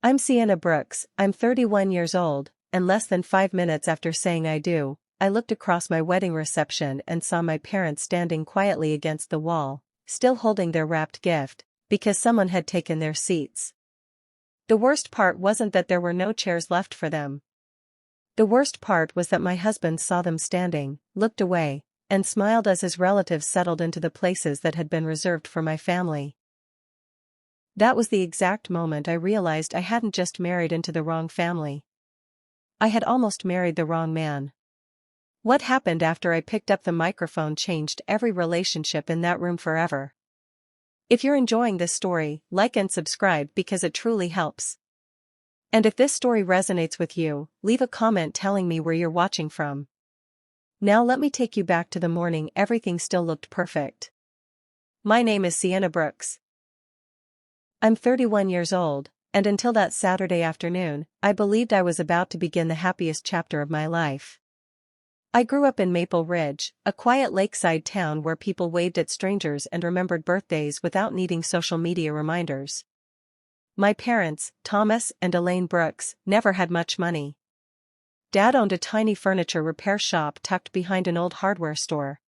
I'm Sienna Brooks, I'm 31 years old, and less than 5 minutes after saying I do, I looked across my wedding reception and saw my parents standing quietly against the wall, still holding their wrapped gift, because someone had taken their seats. The worst part wasn't that there were no chairs left for them. The worst part was that my husband saw them standing, looked away, and smiled as his relatives settled into the places that had been reserved for my family. That was the exact moment I realized I hadn't just married into the wrong family. I had almost married the wrong man. What happened after I picked up the microphone changed every relationship in that room forever. If you're enjoying this story, like and subscribe because it truly helps. And if this story resonates with you, leave a comment telling me where you're watching from. Now let me take you back to the morning everything still looked perfect. My name is Sienna Brooks. I'm 31 years old, and until that Saturday afternoon, I believed I was about to begin the happiest chapter of my life. I grew up in Maple Ridge, a quiet lakeside town where people waved at strangers and remembered birthdays without needing social media reminders. My parents, Thomas and Elaine Brooks, never had much money. Dad owned a tiny furniture repair shop tucked behind an old hardware store.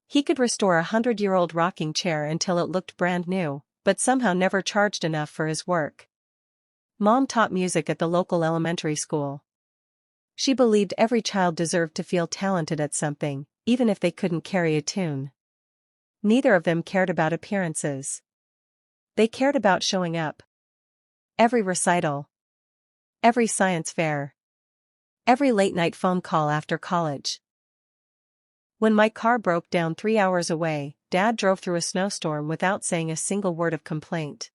He could restore a 100-year-old rocking chair until it looked brand new, but somehow never charged enough for his work. Mom taught music at the local elementary school. She believed every child deserved to feel talented at something, even if they couldn't carry a tune. Neither of them cared about appearances. They cared about showing up. Every recital. Every science fair. Every late-night phone call after college. When my car broke down 3 hours away, Dad drove through a snowstorm without saying a single word of complaint.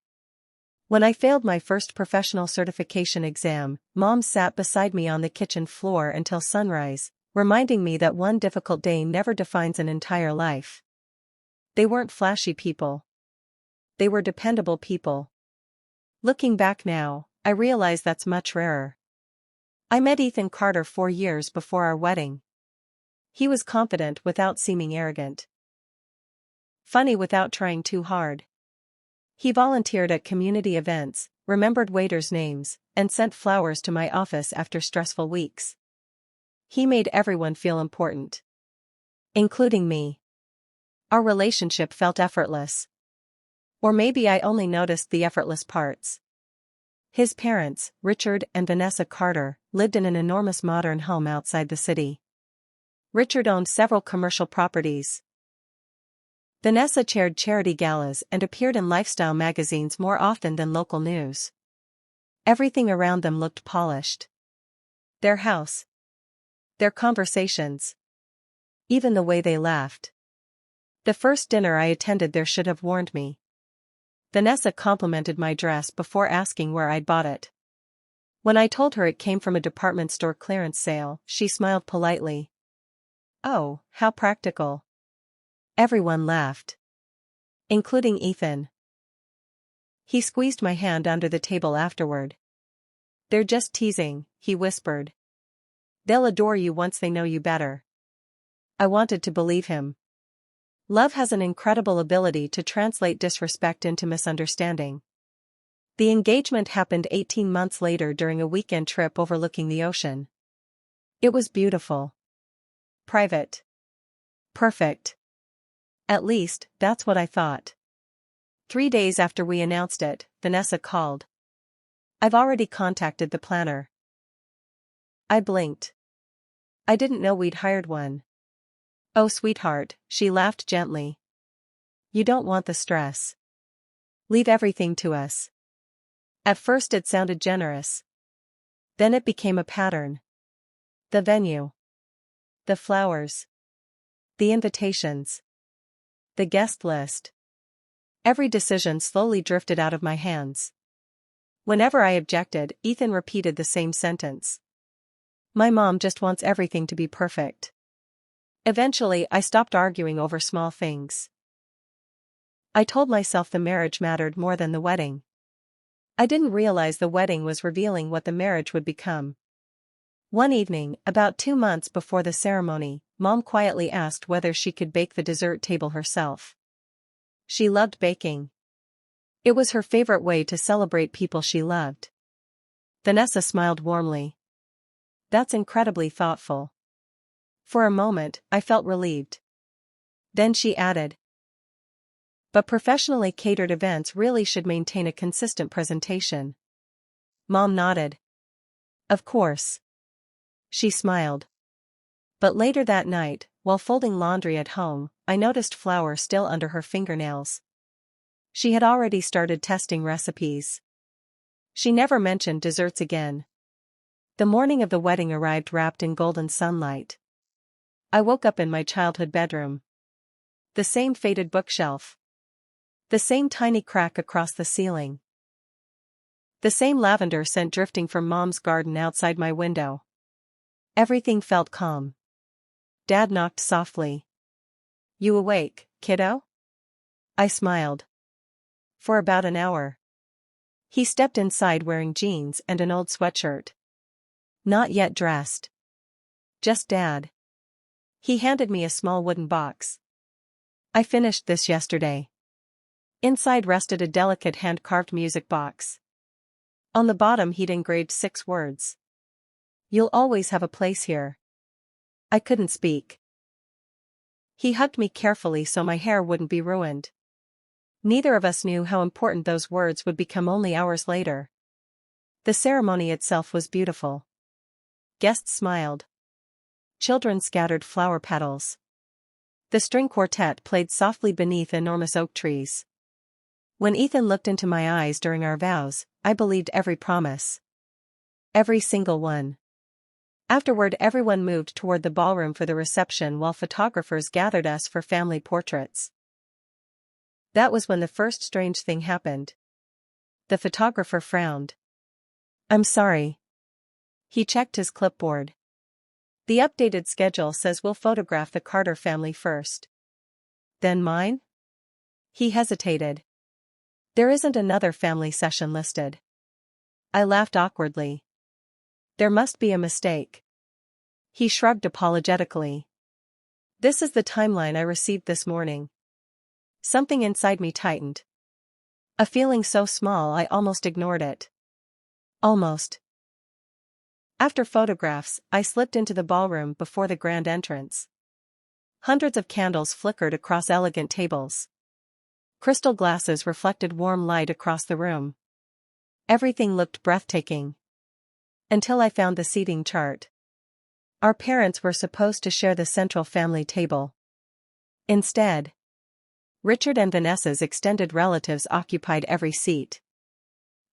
When I failed my first professional certification exam, Mom sat beside me on the kitchen floor until sunrise, reminding me that one difficult day never defines an entire life. They weren't flashy people. They were dependable people. Looking back now, I realize that's much rarer. I met Ethan Carter 4 years before our wedding. He was confident without seeming arrogant. Funny without trying too hard. He volunteered at community events, remembered waiters' names, and sent flowers to my office after stressful weeks. He made everyone feel important. Including me. Our relationship felt effortless. Or maybe I only noticed the effortless parts. His parents, Richard and Vanessa Carter, lived in an enormous modern home outside the city. Richard owned several commercial properties. Vanessa chaired charity galas and appeared in lifestyle magazines more often than local news. Everything around them looked polished. Their house. Their conversations. Even the way they laughed. The first dinner I attended there should have warned me. Vanessa complimented my dress before asking where I'd bought it. When I told her it came from a department store clearance sale, she smiled politely. Oh, how practical. Everyone laughed. Including Ethan. He squeezed my hand under the table afterward. They're just teasing, he whispered. They'll adore you once they know you better. I wanted to believe him. Love has an incredible ability to translate disrespect into misunderstanding. The engagement happened 18 months later during a weekend trip overlooking the ocean. It was beautiful. Private. Perfect. At least, that's what I thought. 3 days after we announced it, Vanessa called. I've already contacted the planner. I blinked. I didn't know we'd hired one. Oh, sweetheart, she laughed gently. You don't want the stress. Leave everything to us. At first it sounded generous. Then it became a pattern. The venue. The flowers. The invitations. The guest list. Every decision slowly drifted out of my hands. Whenever I objected, Ethan repeated the same sentence. My mom just wants everything to be perfect. Eventually, I stopped arguing over small things. I told myself the marriage mattered more than the wedding. I didn't realize the wedding was revealing what the marriage would become. One evening, about 2 months before the ceremony, Mom quietly asked whether she could bake the dessert table herself. She loved baking. It was her favorite way to celebrate people she loved. Vanessa smiled warmly. That's incredibly thoughtful. For a moment, I felt relieved. Then she added, but professionally catered events really should maintain a consistent presentation. Mom nodded. Of course. She smiled. But later that night, while folding laundry at home, I noticed flour still under her fingernails. She had already started testing recipes. She never mentioned desserts again. The morning of the wedding arrived wrapped in golden sunlight. I woke up in my childhood bedroom. The same faded bookshelf. The same tiny crack across the ceiling. The same lavender scent drifting from Mom's garden outside my window. Everything felt calm. Dad knocked softly. You awake, kiddo? I smiled. For about an hour. He stepped inside wearing jeans and an old sweatshirt. Not yet dressed. Just Dad. He handed me a small wooden box. I finished this yesterday. Inside rested a delicate hand-carved music box. On the bottom he'd engraved 6 words. You'll always have a place here. I couldn't speak. He hugged me carefully so my hair wouldn't be ruined. Neither of us knew how important those words would become only hours later. The ceremony itself was beautiful. Guests smiled. Children scattered flower petals. The string quartet played softly beneath enormous oak trees. When Ethan looked into my eyes during our vows, I believed every promise. Every single one. Afterward, everyone moved toward the ballroom for the reception while photographers gathered us for family portraits. That was when the first strange thing happened. The photographer frowned. I'm sorry. He checked his clipboard. The updated schedule says we'll photograph the Carter family first. Then mine? He hesitated. There isn't another family session listed. I laughed awkwardly. There must be a mistake. He shrugged apologetically. This is the timeline I received this morning. Something inside me tightened. A feeling so small I almost ignored it. Almost. After photographs, I slipped into the ballroom before the grand entrance. Hundreds of candles flickered across elegant tables. Crystal glasses reflected warm light across the room. Everything looked breathtaking. Until I found the seating chart. Our parents were supposed to share the central family table. Instead, Richard and Vanessa's extended relatives occupied every seat.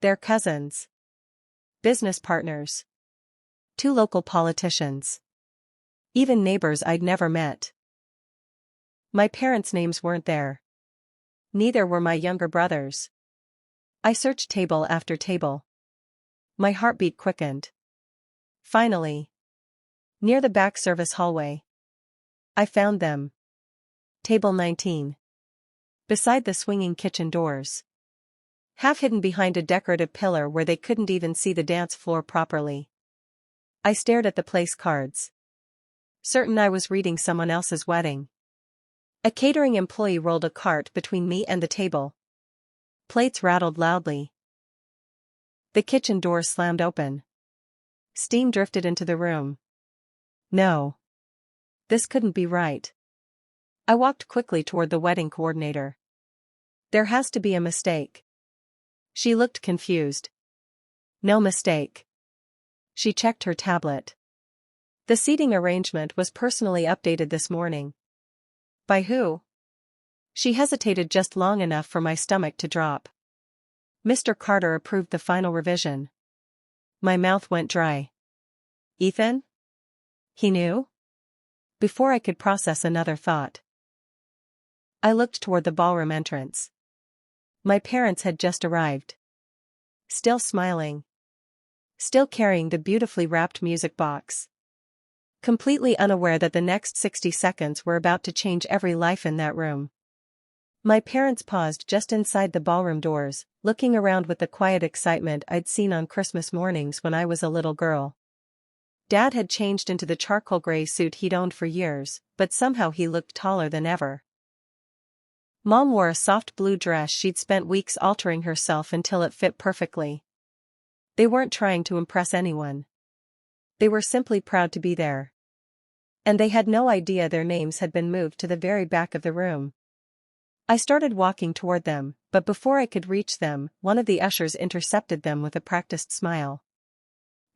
Their cousins. Business partners. 2 local politicians. Even neighbors I'd never met. My parents' names weren't there. Neither were my younger brothers. I searched table after table. My heartbeat quickened. Finally. Near the back service hallway. I found them. Table 19. Beside the swinging kitchen doors. Half hidden behind a decorative pillar where they couldn't even see the dance floor properly. I stared at the place cards. Certain I was reading someone else's wedding. A catering employee rolled a cart between me and the table. Plates rattled loudly. The kitchen door slammed open. Steam drifted into the room. No. This couldn't be right. I walked quickly toward the wedding coordinator. There has to be a mistake. She looked confused. No mistake. She checked her tablet. The seating arrangement was personally updated this morning. By who? She hesitated just long enough for my stomach to drop. Mr. Carter approved the final revision. My mouth went dry. Ethan? He knew? Before I could process another thought. I looked toward the ballroom entrance. My parents had just arrived. Still smiling. Still carrying the beautifully wrapped music box. Completely unaware that the next 60 seconds were about to change every life in that room. My parents paused just inside the ballroom doors, looking around with the quiet excitement I'd seen on Christmas mornings when I was a little girl. Dad had changed into the charcoal gray suit he'd owned for years, but somehow he looked taller than ever. Mom wore a soft blue dress she'd spent weeks altering herself until it fit perfectly. They weren't trying to impress anyone. They were simply proud to be there. And they had no idea their names had been moved to the very back of the room. I started walking toward them, but before I could reach them, one of the ushers intercepted them with a practiced smile.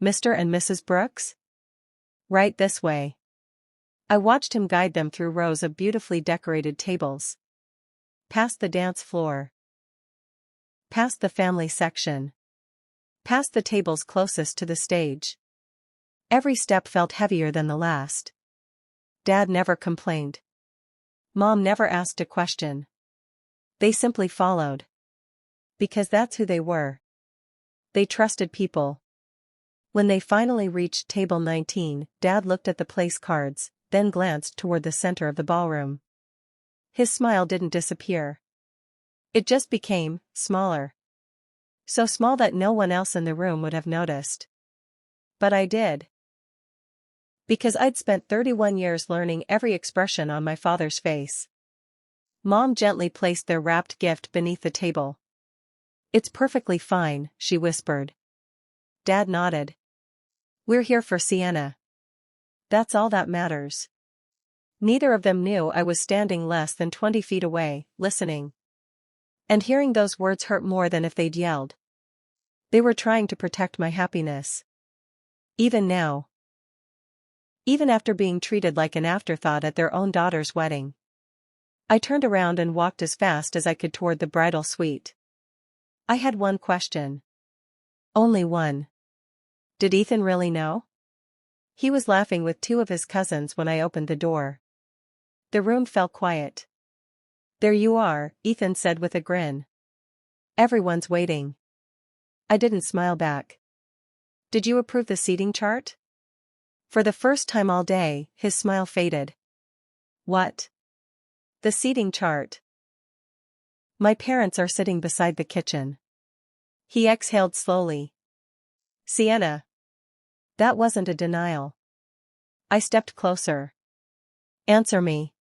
"Mr. and Mrs. Brooks? Right this way." I watched him guide them through rows of beautifully decorated tables. Past the dance floor. Past the family section. Past the tables closest to the stage. Every step felt heavier than the last. Dad never complained. Mom never asked a question. They simply followed. Because that's who they were. They trusted people. When they finally reached table 19, Dad looked at the place cards, then glanced toward the center of the ballroom. His smile didn't disappear. It just became smaller. So small that no one else in the room would have noticed. But I did. Because I'd spent 31 years learning every expression on my father's face. Mom gently placed their wrapped gift beneath the table. "It's perfectly fine," she whispered. Dad nodded. "We're here for Sienna. That's all that matters." Neither of them knew I was standing less than 20 feet away, listening. And hearing those words hurt more than if they'd yelled. They were trying to protect my happiness. Even now. Even after being treated like an afterthought at their own daughter's wedding. I turned around and walked as fast as I could toward the bridal suite. I had one question. Only one. Did Ethan really know? He was laughing with two of his cousins when I opened the door. The room fell quiet. "There you are," Ethan said with a grin. "Everyone's waiting." I didn't smile back. "Did you approve the seating chart?" For the first time all day, his smile faded. "What?" "The seating chart. My parents are sitting beside the kitchen." He exhaled slowly. "Sienna." That wasn't a denial. I stepped closer. "Answer me."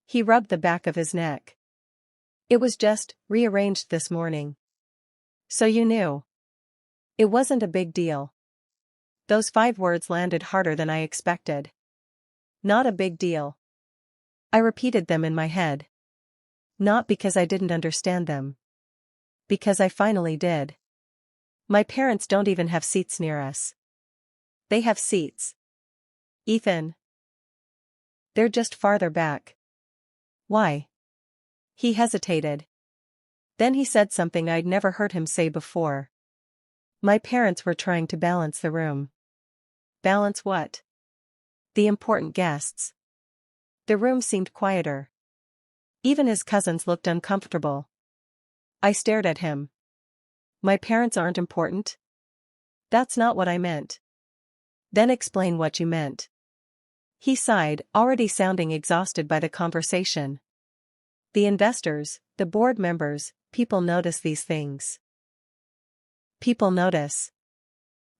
He rubbed the back of his neck. "It was just rearranged this morning." "So you knew." "It wasn't a big deal." Those 5 words landed harder than I expected. Not a big deal. I repeated them in my head. Not because I didn't understand them. Because I finally did. My parents don't even have seats near us. They have seats. Ethan. They're just farther back. Why? He hesitated. Then he said something I'd never heard him say before. My parents were trying to balance the room. Balance what? The important guests. The room seemed quieter. Even his cousins looked uncomfortable. I stared at him. My parents aren't important? That's not what I meant. Then explain what you meant. He sighed, already sounding exhausted by the conversation. The investors, the board members, people notice these things. People notice.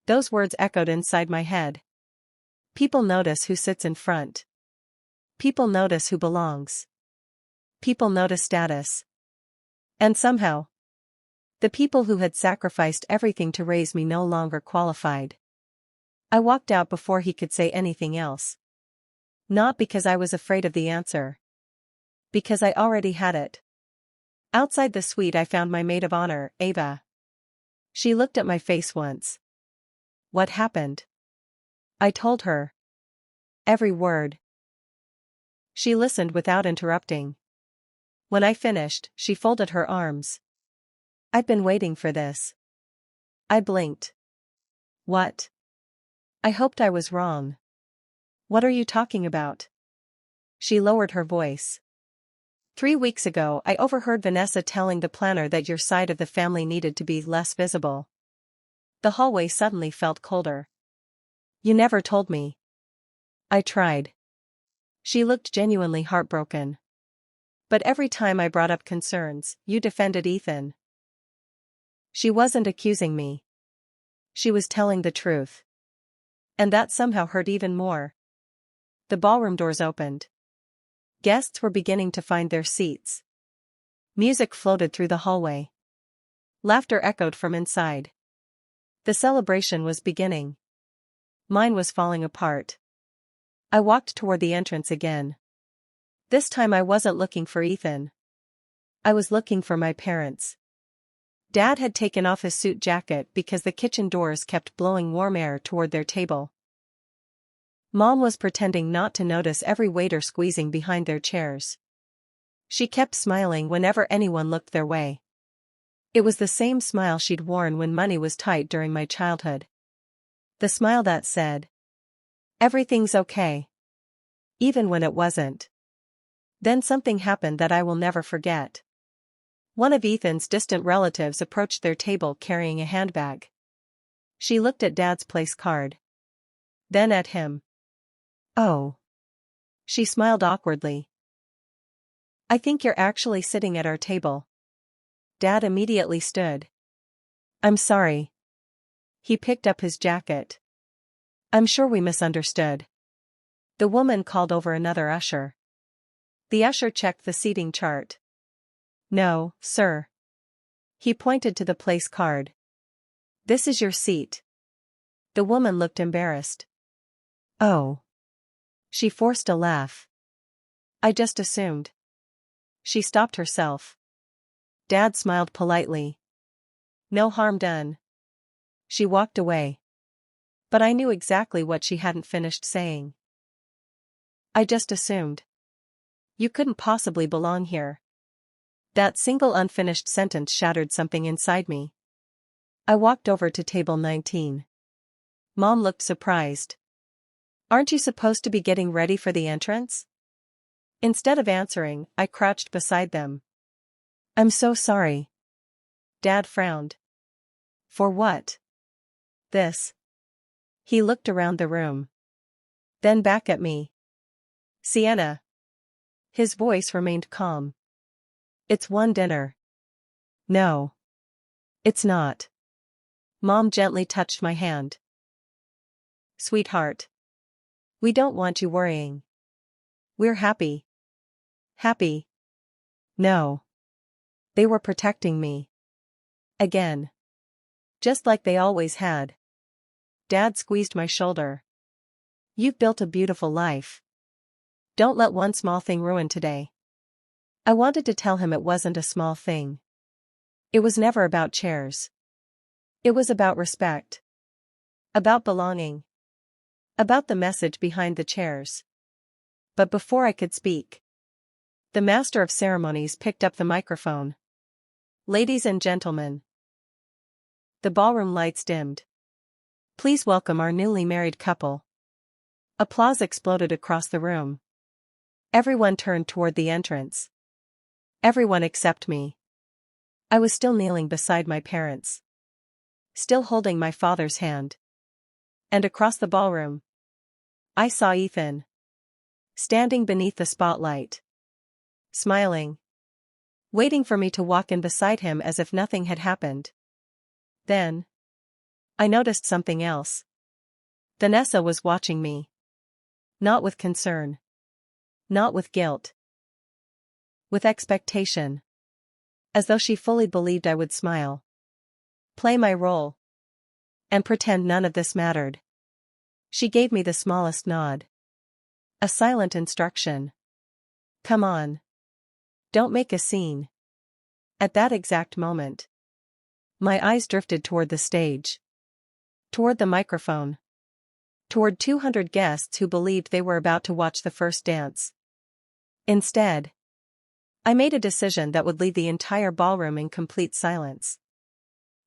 Those words echoed inside my head. People notice who sits in front. People notice who belongs. People notice status. And somehow, the people who had sacrificed everything to raise me no longer qualified. I walked out before he could say anything else. Not because I was afraid of the answer. Because I already had it. Outside the suite I found my maid of honor, Ava. She looked at my face once. What happened? I told her. Every word. She listened without interrupting. When I finished, she folded her arms. I've been waiting for this. I blinked. What? I hoped I was wrong. What are you talking about? She lowered her voice. 3 weeks ago I overheard Vanessa telling the planner that your side of the family needed to be less visible. The hallway suddenly felt colder. You never told me. I tried. She looked genuinely heartbroken. But every time I brought up concerns, you defended Ethan. She wasn't accusing me. She was telling the truth. And that somehow hurt even more. The ballroom doors opened. Guests were beginning to find their seats. Music floated through the hallway. Laughter echoed from inside. The celebration was beginning. Mine was falling apart. I walked toward the entrance again. This time I wasn't looking for Ethan. I was looking for my parents. Dad had taken off his suit jacket because the kitchen doors kept blowing warm air toward their table. Mom was pretending not to notice every waiter squeezing behind their chairs. She kept smiling whenever anyone looked their way. It was the same smile she'd worn when money was tight during my childhood. The smile that said, "Everything's okay." Even when it wasn't. Then something happened that I will never forget. One of Ethan's distant relatives approached their table carrying a handbag. She looked at Dad's place card. Then at him. "Oh." She smiled awkwardly. "I think you're actually sitting at our table." Dad immediately stood. "I'm sorry." He picked up his jacket. "I'm sure we misunderstood." The woman called over another usher. The usher checked the seating chart. "No, sir." He pointed to the place card. "This is your seat." The woman looked embarrassed. "Oh." She forced a laugh. "I just assumed." She stopped herself. Dad smiled politely. "No harm done." She walked away. But I knew exactly what she hadn't finished saying. "I just assumed. You couldn't possibly belong here." That single unfinished sentence shattered something inside me. I walked over to table 19. Mom looked surprised. "Aren't you supposed to be getting ready for the entrance?" Instead of answering, I crouched beside them. "I'm so sorry." Dad frowned. "For what?" "This." He looked around the room. Then back at me. "Sienna." His voice remained calm. "It's one dinner." "No. It's not." Mom gently touched my hand. "Sweetheart. We don't want you worrying. We're happy." "Happy?" "No." They were protecting me. Again. Just like they always had. Dad squeezed my shoulder. "You've built a beautiful life. Don't let one small thing ruin today." I wanted to tell him it wasn't a small thing. It was never about chairs. It was about respect. About belonging. About the message behind the chairs. But before I could speak, the master of ceremonies picked up the microphone. "Ladies and gentlemen." The ballroom lights dimmed. "Please welcome our newly married couple." Applause exploded across the room. Everyone turned toward the entrance. Everyone except me. I was still kneeling beside my parents. Still holding my father's hand. And across the ballroom, I saw Ethan. Standing beneath the spotlight. Smiling. Waiting for me to walk in beside him as if nothing had happened. Then I noticed something else. Vanessa was watching me. Not with concern. Not with guilt. With expectation. As though she fully believed I would smile. Play my role. And pretend none of this mattered. She gave me the smallest nod. A silent instruction. "Come on. Don't make a scene." At that exact moment, my eyes drifted toward the stage. Toward the microphone. Toward 200 guests who believed they were about to watch the first dance. Instead, I made a decision that would leave the entire ballroom in complete silence.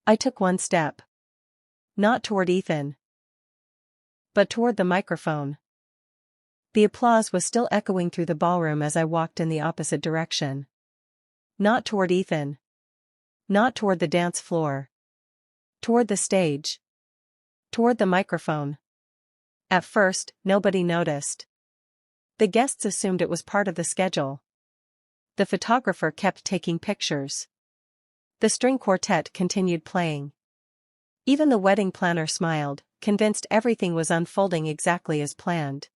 I took one step. Not toward Ethan, but toward the microphone. The applause was still echoing through the ballroom as I walked in the opposite direction. Not toward Ethan. Not toward the dance floor. Toward the stage. Toward the microphone. At first, nobody noticed. The guests assumed it was part of the schedule. The photographer kept taking pictures. The string quartet continued playing. Even the wedding planner smiled, convinced everything was unfolding exactly as planned.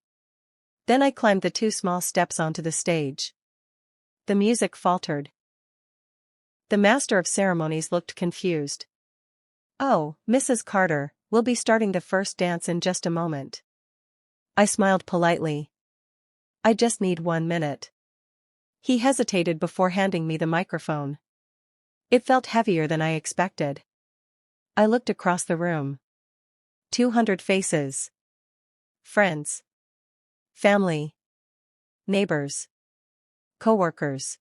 Then I climbed the 2 small steps onto the stage. The music faltered. The master of ceremonies looked confused. "Oh, Mrs. Carter, we'll be starting the first dance in just a moment." I smiled politely. "I just need 1 minute." He hesitated before handing me the microphone. It felt heavier than I expected. I looked across the room. 200 faces. Friends. Family. Neighbors. Coworkers.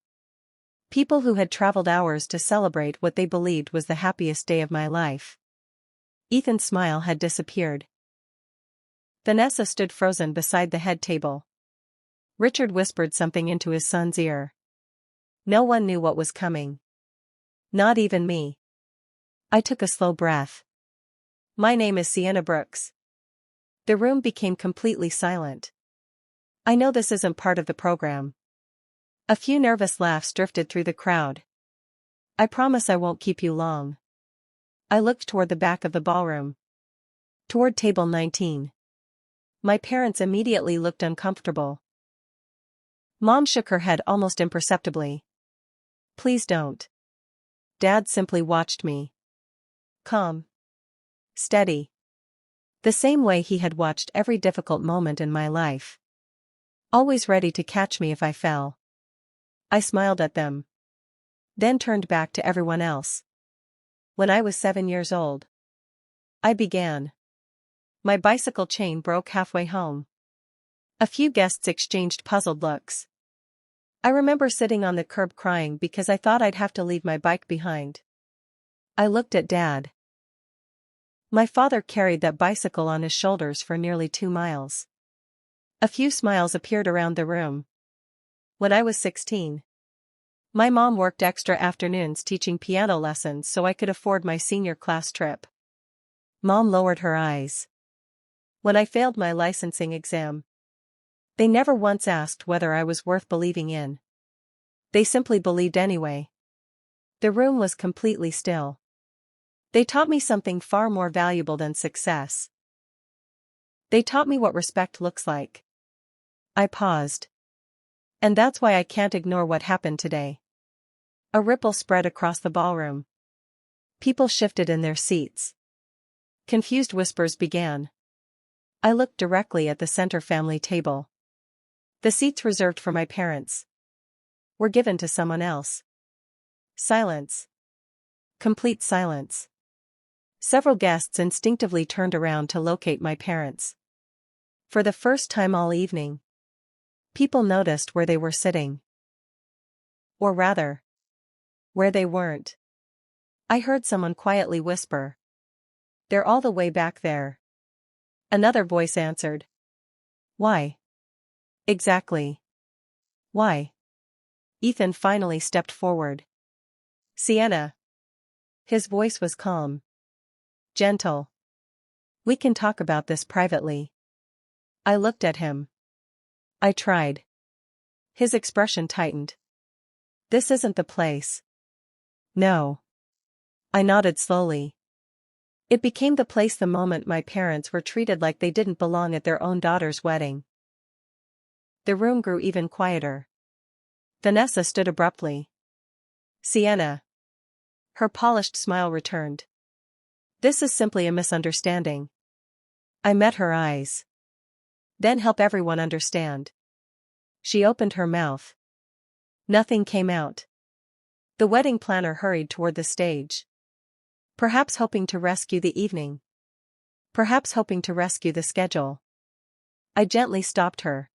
People who had traveled hours to celebrate what they believed was the happiest day of my life. Ethan's smile had disappeared. Vanessa stood frozen beside the head table. Richard whispered something into his son's ear. No one knew what was coming. Not even me. I took a slow breath. "My name is Sienna Brooks." The room became completely silent. "I know this isn't part of the program." A few nervous laughs drifted through the crowd. "I promise I won't keep you long." I looked toward the back of the ballroom. Toward table 19. My parents immediately looked uncomfortable. Mom shook her head almost imperceptibly. "Please don't." Dad simply watched me. Calm. Steady. The same way he had watched every difficult moment in my life. Always ready to catch me if I fell. I smiled at them. Then turned back to everyone else. When I was 7 years old, I began. My bicycle chain broke halfway home. A few guests exchanged puzzled looks. I remember sitting on the curb crying because I thought I'd have to leave my bike behind. I looked at Dad. My father carried that bicycle on his shoulders for nearly 2 miles. A few smiles appeared around the room. When I was 16, my mom worked extra afternoons teaching piano lessons so I could afford my senior class trip. Mom lowered her eyes. When I failed my licensing exam, they never once asked whether I was worth believing in. They simply believed anyway. The room was completely still. They taught me something far more valuable than success. They taught me what respect looks like. I paused. And that's why I can't ignore what happened today. A ripple spread across the ballroom. People shifted in their seats. Confused whispers began. I looked directly at the center family table. The seats reserved for my parents were given to someone else. Silence. Complete silence. Several guests instinctively turned around to locate my parents. For the first time all evening, people noticed where they were sitting. Or rather, where they weren't. I heard someone quietly whisper, "They're all the way back there." Another voice answered, "Why?" Exactly. Why? Ethan finally stepped forward. "Sienna." His voice was calm. Gentle. "We can talk about this privately." I looked at him. I tried. His expression tightened. "This isn't the place." "No." I nodded slowly. It became the place the moment my parents were treated like they didn't belong at their own daughter's wedding. The room grew even quieter. Vanessa stood abruptly. "Sienna." Her polished smile returned. "This is simply a misunderstanding." I met her eyes. "Then help everyone understand." She opened her mouth. Nothing came out. The wedding planner hurried toward the stage. Perhaps hoping to rescue the evening. Perhaps hoping to rescue the schedule. I gently stopped her.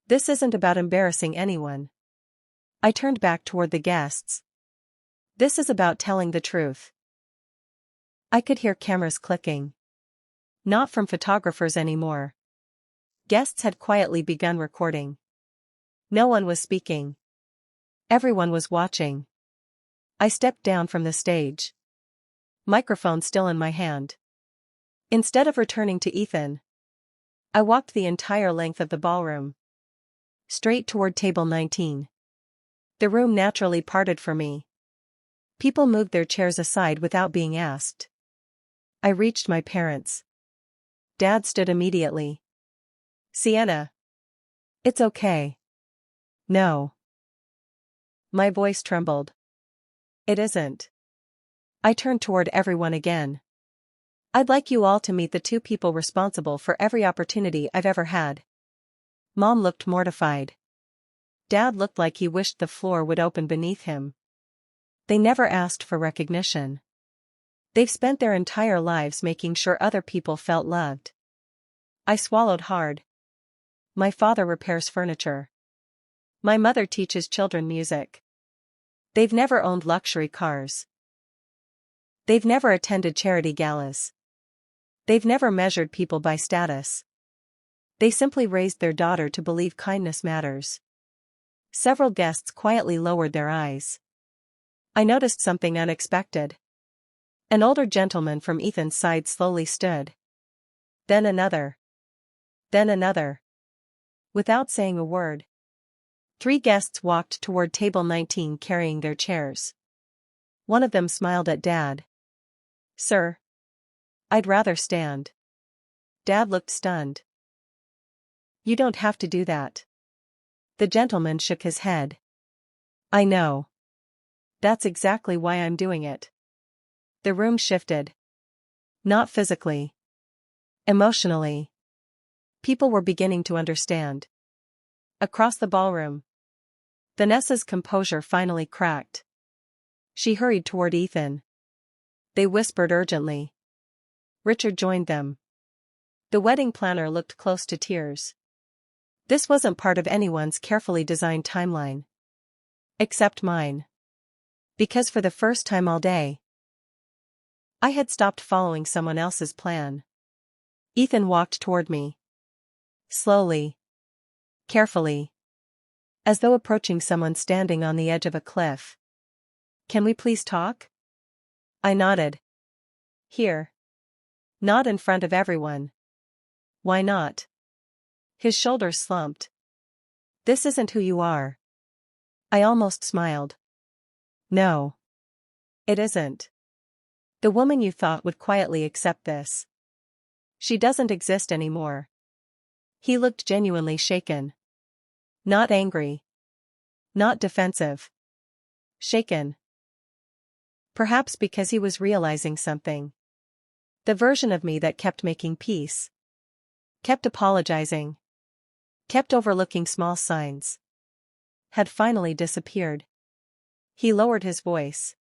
"This isn't about embarrassing anyone." I turned back toward the guests. "This is about telling the truth." I could hear cameras clicking. Not from photographers anymore. Guests had quietly begun recording. No one was speaking. Everyone was watching. I stepped down from the stage. Microphone still in my hand. Instead of returning to Ethan, I walked the entire length of the ballroom. Straight toward table 19. The room naturally parted for me. People moved their chairs aside without being asked. I reached my parents. Dad stood immediately. "Sienna." "It's okay." "No." My voice trembled. It isn't. I turned toward everyone again. I'd like you all to meet the two people responsible for every opportunity I've ever had. Mom looked mortified. Dad looked like he wished the floor would open beneath him. They never asked for recognition. They've spent their entire lives making sure other people felt loved. I swallowed hard. My father repairs furniture. My mother teaches children music. They've never owned luxury cars. They've never attended charity galas. They've never measured people by status. They simply raised their daughter to believe kindness matters. Several guests quietly lowered their eyes. I noticed something unexpected. An older gentleman from Ethan's side slowly stood. Then another. Then another. Without saying a word. 3 guests walked toward table 19 carrying their chairs. One of them smiled at Dad. "Sir. I'd rather stand." Dad looked stunned. "You don't have to do that." The gentleman shook his head. "I know. That's exactly why I'm doing it." The room shifted. Not physically. Emotionally. People were beginning to understand. Across the ballroom. Vanessa's composure finally cracked. She hurried toward Ethan. They whispered urgently. Richard joined them. The wedding planner looked close to tears. This wasn't part of anyone's carefully designed timeline. Except mine. Because for the first time all day, I had stopped following someone else's plan. Ethan walked toward me. Slowly. Carefully. As though approaching someone standing on the edge of a cliff. "Can we please talk?" I nodded. "Here. Not in front of everyone." "Why not?" His shoulders slumped. "This isn't who you are." I almost smiled. "No. It isn't. The woman you thought would quietly accept this. She doesn't exist anymore." He looked genuinely shaken. Not angry. Not defensive. Shaken. Perhaps because he was realizing something. The version of me that kept making peace. Kept apologizing. Kept overlooking small signs. Had finally disappeared. He lowered his voice.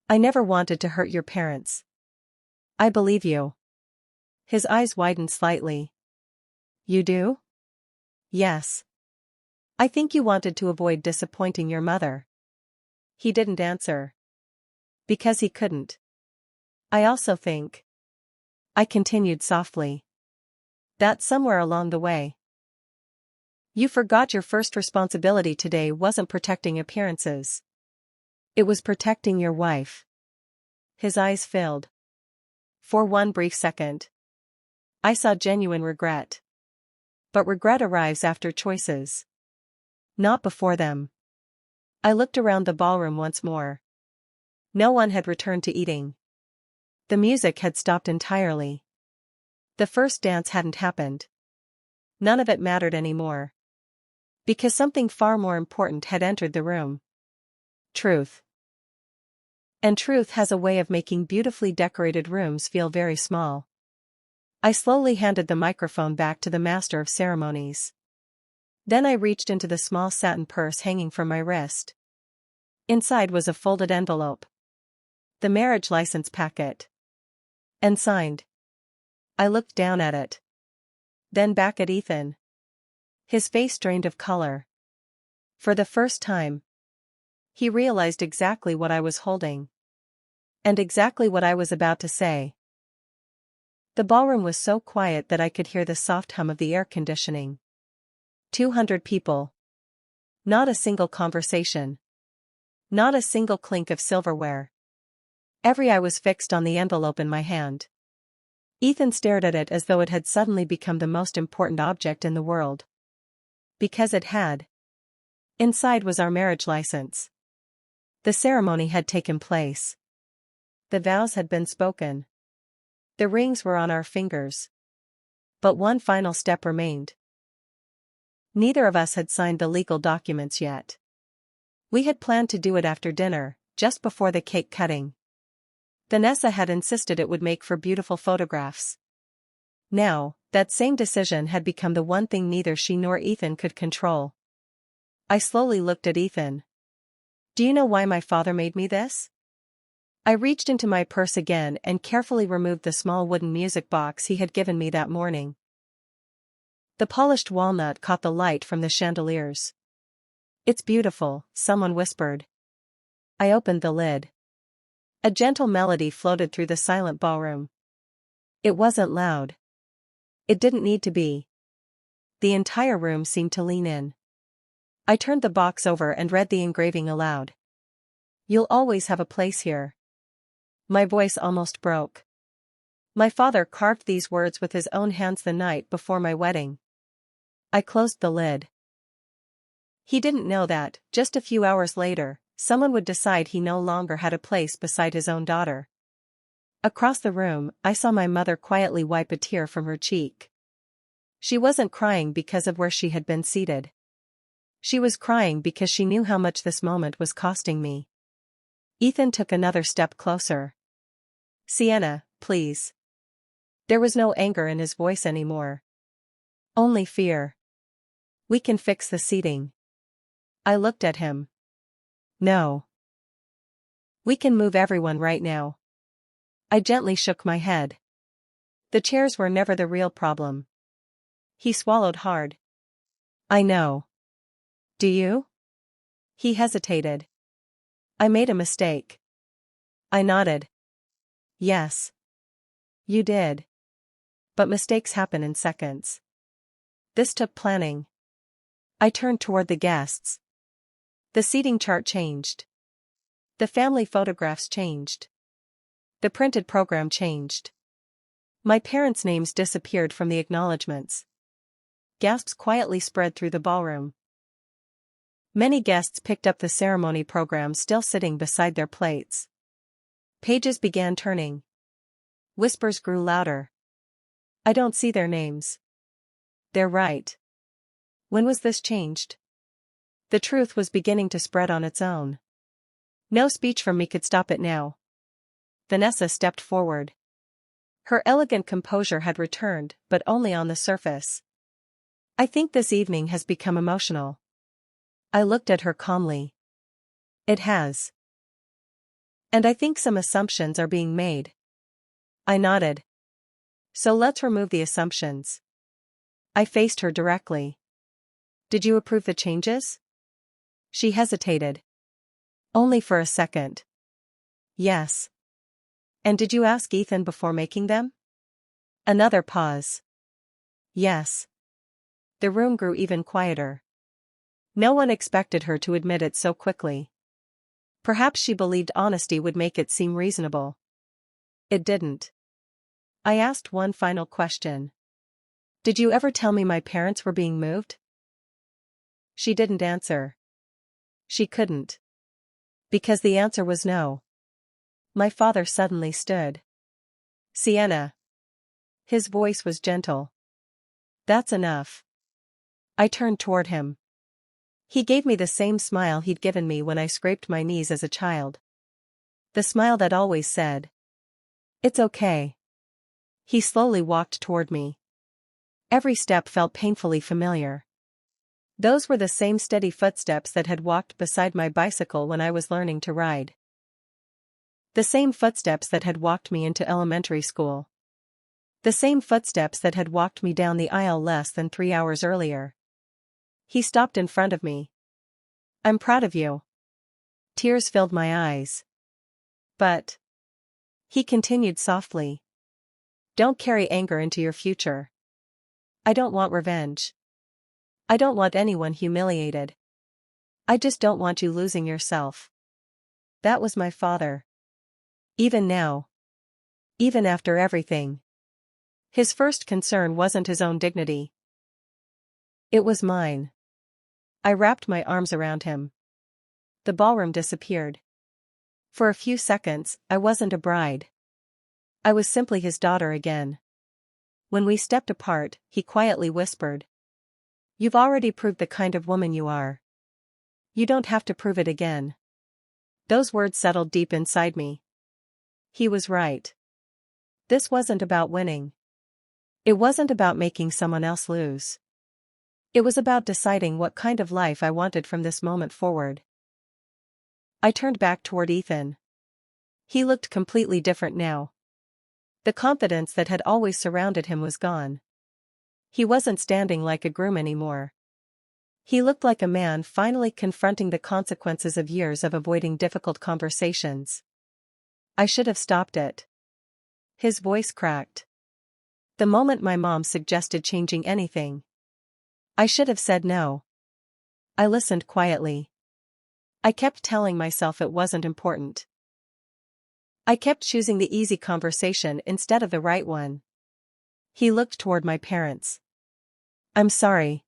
"I never wanted to hurt your parents. I believe you." His eyes widened slightly. "You do?" "Yes. I think you wanted to avoid disappointing your mother." He didn't answer. Because he couldn't. "I also think," I continued softly, "that somewhere along the way, you forgot your first responsibility today wasn't protecting appearances. It was protecting your wife." His eyes filled. For one brief second, I saw genuine regret. But regret arrives after choices. Not before them. I looked around the ballroom once more. No one had returned to eating. The music had stopped entirely. The first dance hadn't happened. None of it mattered anymore. Because something far more important had entered the room. Truth. And truth has a way of making beautifully decorated rooms feel very small. I slowly handed the microphone back to the master of ceremonies. Then I reached into the small satin purse hanging from my wrist. Inside was a folded envelope. The marriage license packet. And signed. I looked down at it. Then back at Ethan. His face drained of color. For the first time, he realized exactly what I was holding. And exactly what I was about to say. The ballroom was so quiet that I could hear the soft hum of the air conditioning. 200 people. Not a single conversation. Not a single clink of silverware. Every eye was fixed on the envelope in my hand. Ethan stared at it as though it had suddenly become the most important object in the world. Because it had. Inside was our marriage license. The ceremony had taken place. The vows had been spoken. The rings were on our fingers. But one final step remained. Neither of us had signed the legal documents yet. We had planned to do it after dinner, just before the cake cutting. Vanessa had insisted it would make for beautiful photographs. Now, that same decision had become the one thing neither she nor Ethan could control. I slowly looked at Ethan. Do you know why my father made me this? I reached into my purse again and carefully removed the small wooden music box he had given me that morning. The polished walnut caught the light from the chandeliers. It's beautiful, someone whispered. I opened the lid. A gentle melody floated through the silent ballroom. It wasn't loud. It didn't need to be. The entire room seemed to lean in. I turned the box over and read the engraving aloud. You'll always have a place here. My voice almost broke. My father carved these words with his own hands the night before my wedding. I closed the lid. He didn't know that, just a few hours later, someone would decide he no longer had a place beside his own daughter. Across the room, I saw my mother quietly wipe a tear from her cheek. She wasn't crying because of where she had been seated. She was crying because she knew how much this moment was costing me. Ethan took another step closer. Sienna, please. There was no anger in his voice anymore. Only fear. We can fix the seating. I looked at him. No. We can move everyone right now. I gently shook my head. The chairs were never the real problem. He swallowed hard. I know. Do you? He hesitated. I made a mistake. I nodded. Yes. You did. But mistakes happen in seconds. This took planning. I turned toward the guests. The seating chart changed. The family photographs changed. The printed program changed. My parents' names disappeared from the acknowledgements. Gasps quietly spread through the ballroom. Many guests picked up the ceremony program still sitting beside their plates. Pages began turning. Whispers grew louder. I don't see their names. They're right. When was this changed? The truth was beginning to spread on its own. No speech from me could stop it now. Vanessa stepped forward. Her elegant composure had returned, but only on the surface. I think this evening has become emotional. I looked at her calmly. It has. And I think some assumptions are being made. I nodded. So let's remove the assumptions. I faced her directly. Did you approve the changes? She hesitated. Only for a second. Yes. And did you ask Ethan before making them? Another pause. Yes. The room grew even quieter. No one expected her to admit it so quickly. Perhaps she believed honesty would make it seem reasonable. It didn't. I asked one final question. Did you ever tell me my parents were being moved? She didn't answer. She couldn't. Because the answer was no. My father suddenly stood. Sienna. His voice was gentle. That's enough. I turned toward him. He gave me the same smile he'd given me when I scraped my knees as a child. The smile that always said, "It's okay." He slowly walked toward me. Every step felt painfully familiar. Those were the same steady footsteps that had walked beside my bicycle when I was learning to ride. The same footsteps that had walked me into elementary school. The same footsteps that had walked me down the aisle less than 3 hours earlier. He stopped in front of me. I'm proud of you. Tears filled my eyes. But, he continued softly, don't carry anger into your future. I don't want revenge. I don't want anyone humiliated. I just don't want you losing yourself. That was my father. Even now. Even after everything. His first concern wasn't his own dignity. It was mine. I wrapped my arms around him. The ballroom disappeared. For a few seconds, I wasn't a bride. I was simply his daughter again. When we stepped apart, he quietly whispered, "You've already proved the kind of woman you are. You don't have to prove it again." Those words settled deep inside me. He was right. This wasn't about winning. It wasn't about making someone else lose. It was about deciding what kind of life I wanted from this moment forward. I turned back toward Ethan. He looked completely different now. The confidence that had always surrounded him was gone. He wasn't standing like a groom anymore. He looked like a man finally confronting the consequences of years of avoiding difficult conversations. I should have stopped it. His voice cracked. The moment my mom suggested changing anything, I should have said no. I listened quietly. I kept telling myself it wasn't important. I kept choosing the easy conversation instead of the right one. He looked toward my parents. I'm sorry.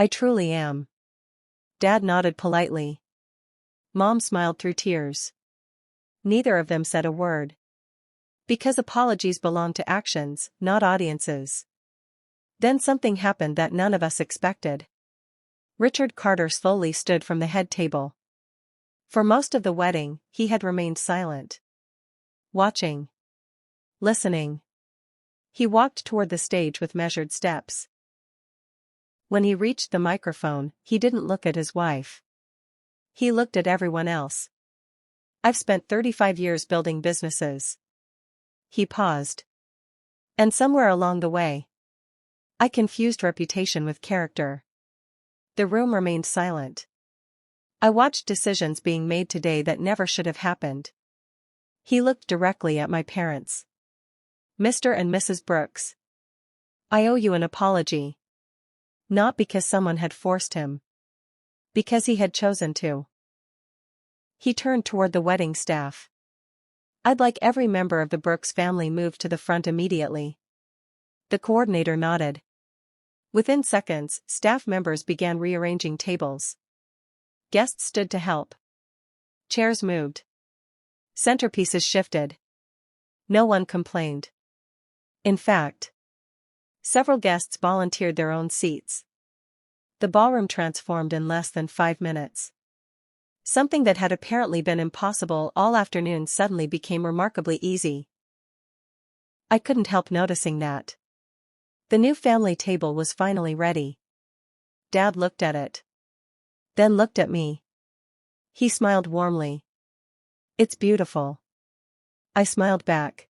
I truly am. Dad nodded politely. Mom smiled through tears. Neither of them said a word. Because apologies belong to actions, not audiences. Then something happened that none of us expected. Richard Carter slowly stood from the head table. For most of the wedding, he had remained silent. Watching. Listening. He walked toward the stage with measured steps. When he reached the microphone, he didn't look at his wife. He looked at everyone else. I've spent 35 years building businesses. He paused. And somewhere along the way, I confused reputation with character. The room remained silent. I watched decisions being made today that never should have happened. He looked directly at my parents. Mr. and Mrs. Brooks. I owe you an apology. Not because someone had forced him. Because he had chosen to. He turned toward the wedding staff. I'd like every member of the Brooks family moved to the front immediately. The coordinator nodded. Within seconds, staff members began rearranging tables. Guests stood to help. Chairs moved. Centerpieces shifted. No one complained. In fact, several guests volunteered their own seats. The ballroom transformed in less than 5 minutes. Something that had apparently been impossible all afternoon suddenly became remarkably easy. I couldn't help noticing that. The new family table was finally ready. Dad looked at it. Then looked at me. He smiled warmly. It's beautiful. I smiled back.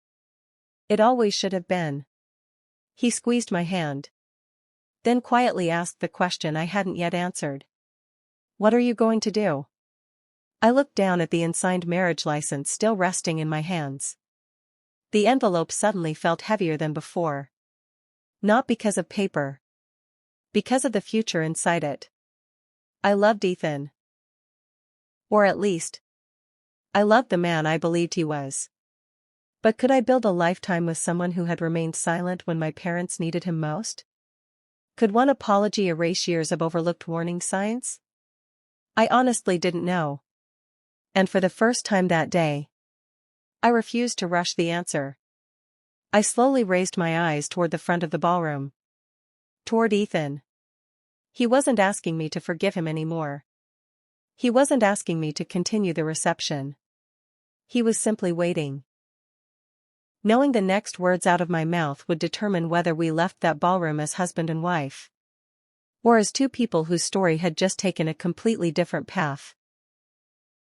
It always should have been. He squeezed my hand. Then quietly asked the question I hadn't yet answered. What are you going to do? I looked down at the unsigned marriage license still resting in my hands. The envelope suddenly felt heavier than before. Not because of paper. Because of the future inside it. I loved Ethan. Or at least, I loved the man I believed he was. But could I build a lifetime with someone who had remained silent when my parents needed him most? Could one apology erase years of overlooked warning signs? I honestly didn't know. And for the first time that day, I refused to rush the answer. I slowly raised my eyes toward the front of the ballroom. Toward Ethan. He wasn't asking me to forgive him anymore. He wasn't asking me to continue the reception. He was simply waiting. Knowing the next words out of my mouth would determine whether we left that ballroom as husband and wife. Or as two people whose story had just taken a completely different path.